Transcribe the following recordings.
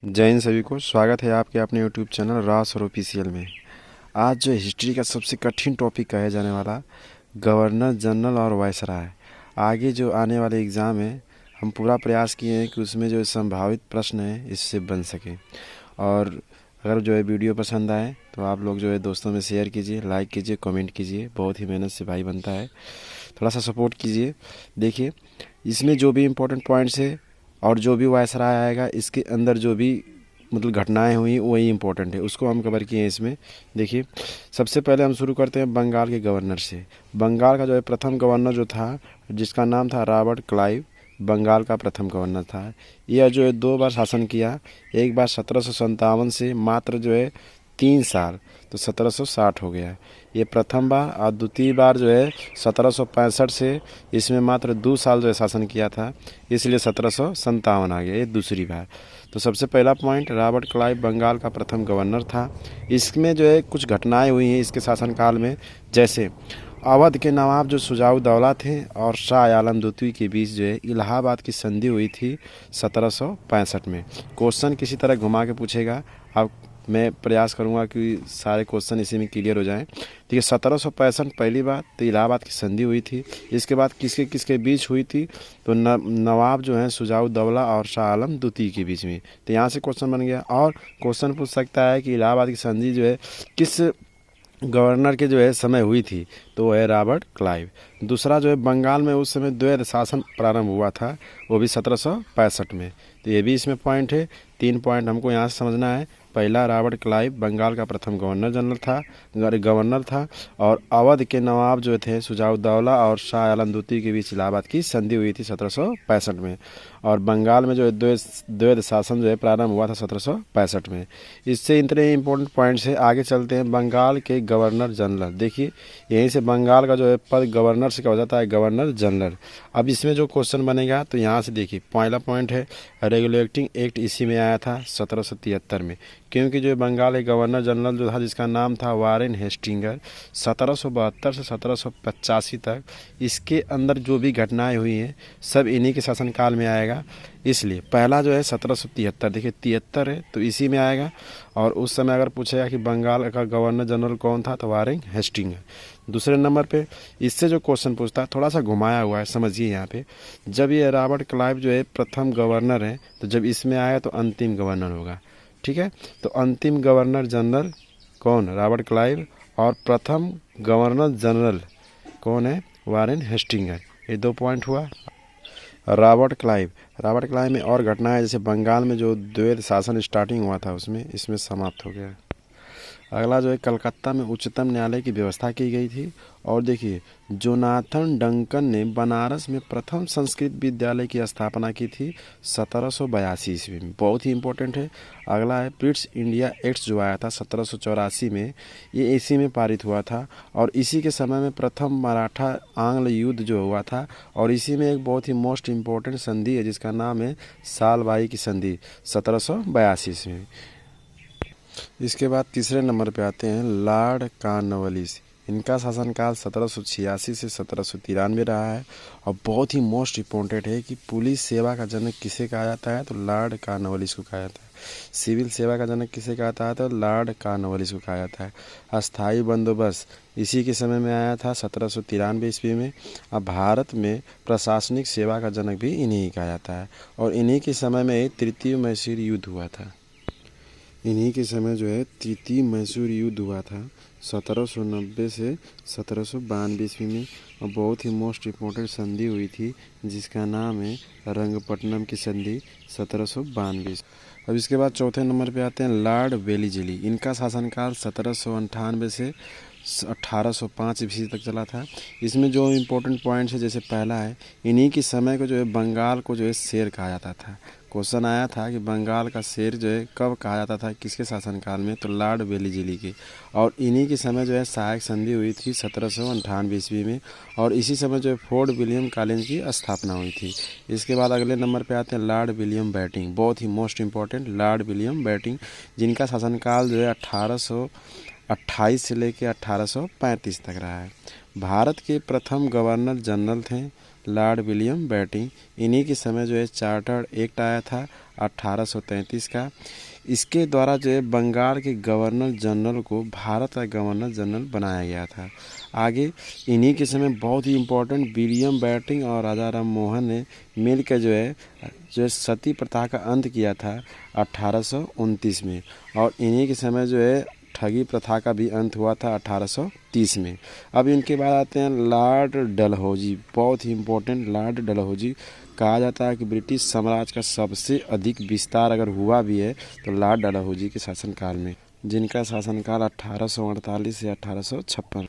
जय हिंद सभी को। स्वागत है आपके अपने यूट्यूब चैनल राज सर ऑफिशियल में। आज जो हिस्ट्री का सबसे कठिन टॉपिक कहे जाने वाला गवर्नर जनरल और वायसराय। आगे जो आने वाले एग्ज़ाम है, हम पूरा प्रयास किए हैं कि उसमें जो संभावित प्रश्न है इससे बन सके। और अगर जो है वीडियो पसंद आए तो आप लोग जो है दोस्तों में शेयर कीजिए, लाइक कीजिए, कमेंट कीजिए। बहुत ही मेहनत से भाई बनता है, थोड़ा सा सपोर्ट कीजिए। देखिए, इसमें जो भी इम्पोर्टेंट पॉइंट्स है और जो भी वायसराय आएगा, इसके अंदर जो भी मतलब घटनाएं हुई वही इम्पोर्टेंट है, उसको हम कवर किए हैं इसमें। देखिए, सबसे पहले हम शुरू करते हैं बंगाल के गवर्नर से। बंगाल का जो है प्रथम गवर्नर जो था, जिसका नाम था रॉबर्ट क्लाइव, बंगाल का प्रथम गवर्नर था। यह जो है 2 बार शासन किया। एक बार 1757 से मात्र जो है 3 साल, तो 1760 हो गया। ये प्रथम बार। और द्वितीय बार जो है 1765 से, इसमें मात्र 2 साल जो है शासन किया था, इसलिए 1757 आ गया। ये दूसरी बार। तो सबसे पहला पॉइंट, रॉबर्ट क्लाइव बंगाल का प्रथम गवर्नर था। इसमें जो है कुछ घटनाएं हुई हैं इसके शासनकाल में, जैसे अवध के नवाब जो शुजाउद्दौला थे और शाह आलम द्वितीय के बीच जो है इलाहाबाद की संधि हुई थी 1765 में। क्वेश्चन किसी तरह घुमा के पूछेगा, अब मैं प्रयास करूंगा कि सारे क्वेश्चन इसी में क्लियर हो जाएं। देखिए, 1765 पहली बात तो इलाहाबाद की संधि हुई थी। इसके बाद किसके किसके बीच हुई थी, तो नवाब जो हैं शुजाउद्दौला और शाह आलम द्वितीय के बीच में। तो यहाँ से क्वेश्चन बन गया। और क्वेश्चन पूछ सकता है कि इलाहाबाद की संधि जो है किस गवर्नर के जो है समय हुई थी, तो वो है रॉबर्ट क्लाइव। दूसरा जो है, बंगाल में उस समय द्वैध शासन प्रारंभ हुआ था, वो भी 1765 में। तो ये भी इसमें पॉइंट है। 3 पॉइंट हमको यहाँ से समझना है। पहला, रॉबर्ट क्लाइव बंगाल का प्रथम गवर्नर था। और अवध के नवाब जो थे शुजाउद्दौला और शाह आलम द्वितीय के बीच इलाहाबाद की संधि हुई थी 1765 में। और बंगाल में जो है द्वैध शासन जो है प्रारंभ हुआ था 1765 में। इससे इतने इंपॉर्टेंट पॉइंट्स है। आगे चलते हैं, बंगाल के गवर्नर जनरल। देखिए, यहीं से बंगाल का जो है पद गवर्नर से क्या हो जाता है, गवर्नर जनरल। अब इसमें जो क्वेश्चन बनेगा, तो यहाँ से देखिए, पहला पॉइंट है रेगुलेटिंग एक्ट इसी में आया था 1773 में। क्योंकि जो बंगाल के गवर्नर जनरल जो था, जिसका नाम था वारेन हेस्टिंगर, 1772 से 1785 तक इसके अंदर जो भी घटनाएं हुई हैं सब इन्हीं के शासनकाल में आएगा। इसलिए पहला जो है 1773, देखिए 73 है तो इसी में आएगा। और उस समय अगर पूछेगा कि बंगाल का गवर्नर जनरल कौन था, तो वारेन हेस्टिंगर। दूसरे नंबर पे इससे जो क्वेश्चन पूछता है, थोड़ा सा घुमाया हुआ है, समझिए यहाँ पे। जब ये रॉबर्ट क्लाइव जो है प्रथम गवर्नर है, तो जब इसमें आया तो अंतिम गवर्नर होगा। ठीक है, तो अंतिम गवर्नर जनरल कौन, रॉबर्ट क्लाइव। और प्रथम गवर्नर जनरल कौन है, वारेन हेस्टिंगर। ये 2 पॉइंट हुआ। रॉबर्ट क्लाइव में और घटना है, जैसे बंगाल में जो द्वैध शासन स्टार्टिंग हुआ था उसमें, इसमें समाप्त हो गया। अगला जो है, कलकत्ता में उच्चतम न्यायालय की व्यवस्था की गई थी। और देखिए, जोनाथन डंकन ने बनारस में प्रथम संस्कृत विद्यालय की स्थापना की थी 1782 ईस्वी में। बहुत ही इंपॉर्टेंट है। अगला है ब्रिटिश इंडिया एक्ट जो आया था 1784 में, ये इसी में पारित हुआ था। और इसी के समय में प्रथम मराठा आंग्ल युद्ध जो हुआ था। और इसी में एक बहुत ही मोस्ट इम्पोर्टेंट संधि है, जिसका नाम है सालबाई की संधि 1782 ईस्वी में। इसके बाद तीसरे नंबर पे आते हैं लॉर्ड कॉर्नवालिस। इनका शासनकाल 1786 से 1793 रहा है। और बहुत ही मोस्ट इम्पोर्टेंट है कि पुलिस सेवा का जनक किसे कहा जाता है, तो लॉर्ड कॉर्नवालिस को कहा जाता है। सिविल सेवा का जनक किसे कहा जाता है, तो लॉर्ड कॉर्नवालिस को कहा जाता है। अस्थाई बंदोबस्त इसी के समय में आया था 1793 ईस्वी में। अब भारत में प्रशासनिक सेवा का जनक भी इन्हीं कहा जाता है। और इन्हीं के समय में तृतीय मैसूर युद्ध हुआ था। इन्हीं के समय जो है तृतीय मैसूर युद्ध हुआ था 1790 से 1792 ईस्वी में। और बहुत ही मोस्ट इम्पोर्टेंट संधि हुई थी, जिसका नाम है रंगपट्टनम की संधि 1792। अब इसके बाद चौथे नंबर पे आते हैं लॉर्ड वेलिजली। इनका शासनकाल 1798 से 1805 ईस्वी तक चला था। इसमें जो इम्पोर्टेंट पॉइंट्स है, जैसे पहला है, इन्हीं के समय को जो है बंगाल को जो है शेर कहा जाता था। क्वेश्चन आया था कि बंगाल का शेर जो है कब कहा जाता था, किसके शासनकाल में, तो लॉर्ड वेलिजली के। और इन्हीं के समय जो है सहायक संधि हुई थी 1798 ईस्वी में। और इसी समय जो है फोर्ट विलियम कॉलेज की स्थापना हुई थी। इसके बाद अगले नंबर पे आते हैं लॉर्ड विलियम बेंटिंक। बहुत ही most important, Lord William Bentinck, जिनका शासनकाल जो है 1828 से लेकर 1835 तक रहा है। भारत के प्रथम गवर्नर जनरल थे लॉर्ड विलियम बेंटिंक। इन्हीं के समय जो है चार्टर्ड एक्ट आया था 1833 का। इसके द्वारा जो है बंगाल के गवर्नर जनरल को भारत का गवर्नर जनरल बनाया गया था। आगे इन्हीं के समय बहुत ही इम्पोर्टेंट विलियम बेंटिंक और राजा राम मोहन ने मिलकर जो है सती प्रथा का अंत किया था 1829 में। और इन्हीं के समय जो है ठगी प्रथा का भी अंत हुआ था 1830 में। अब इनके बाद आते हैं लॉर्ड डलहौजी। बहुत ही इम्पोर्टेंट लॉर्ड डलहौजी। कहा जाता है कि ब्रिटिश साम्राज्य का सबसे अधिक विस्तार अगर हुआ भी है तो लॉर्ड डलहौजी के शासनकाल में, जिनका शासनकाल 1848 से 1856।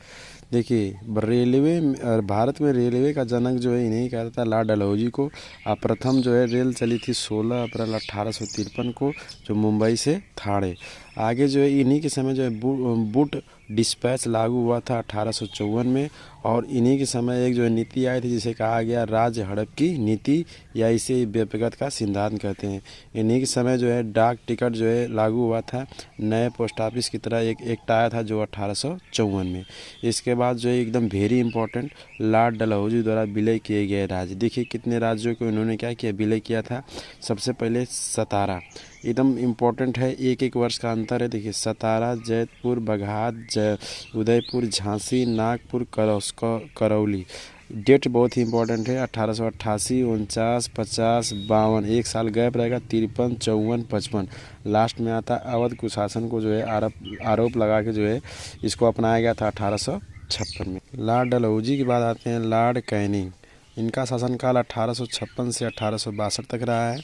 देखिए रेलवे भारत में रेलवे का जनक जो है इन्हीं कहा जाता है लॉर्ड डलहौजी को। प्रथम जो है रेल चली थी 16 अप्रैल 1853 को, जो मुंबई से थाड़े। आगे जो है इन्हीं के समय जो है बूट डिस्पैच लागू हुआ था 1854 में। और इन्हीं के समय एक जो है नीति आई थी जिसे कहा गया राज्य हड़प की नीति, या इसे व्यक्तिगत का सिद्धांत कहते हैं। इन्हीं के समय जो है डाक टिकट जो है लागू हुआ था, नए पोस्ट ऑफिस की तरह एक एक्ट आया था जो 1854 में। इसके बाद जो है एकदम वेरी इंपॉर्टेंट लॉर्ड डलहौजी द्वारा विलय किए गए राज्य। देखिए कितने राज्यों को इन्होंने क्या किया, विलय किया था। सबसे पहले सतारा, एकदम इम्पोर्टेंट है, एक वर्ष का अंतर है। देखिए सतारा, जैतपुर, बघात, उदयपुर, झांसी, नागपुर, करौली। डेट बहुत ही इंपॉर्टेंट है, 1888, 49, 50, 52, एक साल गैप रहेगा, 53, 54, 55। लास्ट में आता अवध कुशासन को जो है आरोप लगा के जो है इसको अपनाया गया था 1856 में। लॉर्ड डलहौजी के बाद आते हैं लॉर्ड कैनिंग। इनका शासनकाल 1856 से 1862 तक रहा है।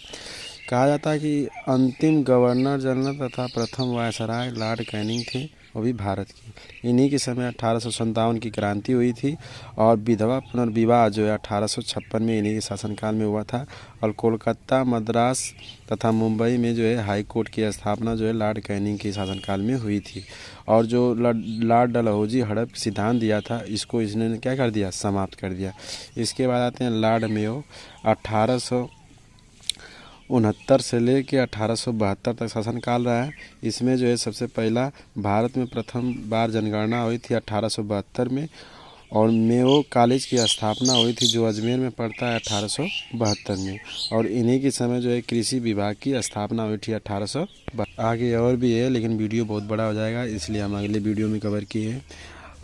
कहा जाता है कि अंतिम गवर्नर जनरल तथा प्रथम वायसराय लॉर्ड कैनिंग थे, वो भी भारत की। इन्हीं के समय 1857 की क्रांति हुई थी और विधवा पुनर्विवाह जो है 1856 में इन्हीं के शासनकाल में हुआ था। और कोलकाता, मद्रास तथा मुंबई में जो है हाई कोर्ट की स्थापना जो है लॉर्ड कैनिंग के शासनकाल में हुई थी। और जो लॉर्ड डलहौजी हड़प सिद्धांत दिया था, इसको इसने क्या कर दिया, समाप्त कर दिया। इसके बाद आते हैं लॉर्ड मेयो। 1869 से लेकर 1872 तक शासनकाल रहा है। इसमें जो है सबसे पहला भारत में प्रथम बार जनगणना हुई थी 1872 में। और मेयो कॉलेज की स्थापना हुई थी जो अजमेर में पड़ता है 1872 में। और इन्हीं के समय जो है कृषि विभाग की स्थापना हुई थी 1872। आगे और भी है लेकिन वीडियो बहुत बड़ा हो जाएगा, इसलिए हम अगले वीडियो में कवर किए हैं।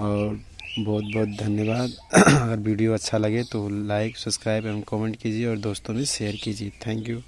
और बहुत बहुत धन्यवाद। अगर वीडियो अच्छा लगे तो लाइक, सब्सक्राइब एवं कमेंट कीजिए और दोस्तों में शेयर कीजिए। Thank you.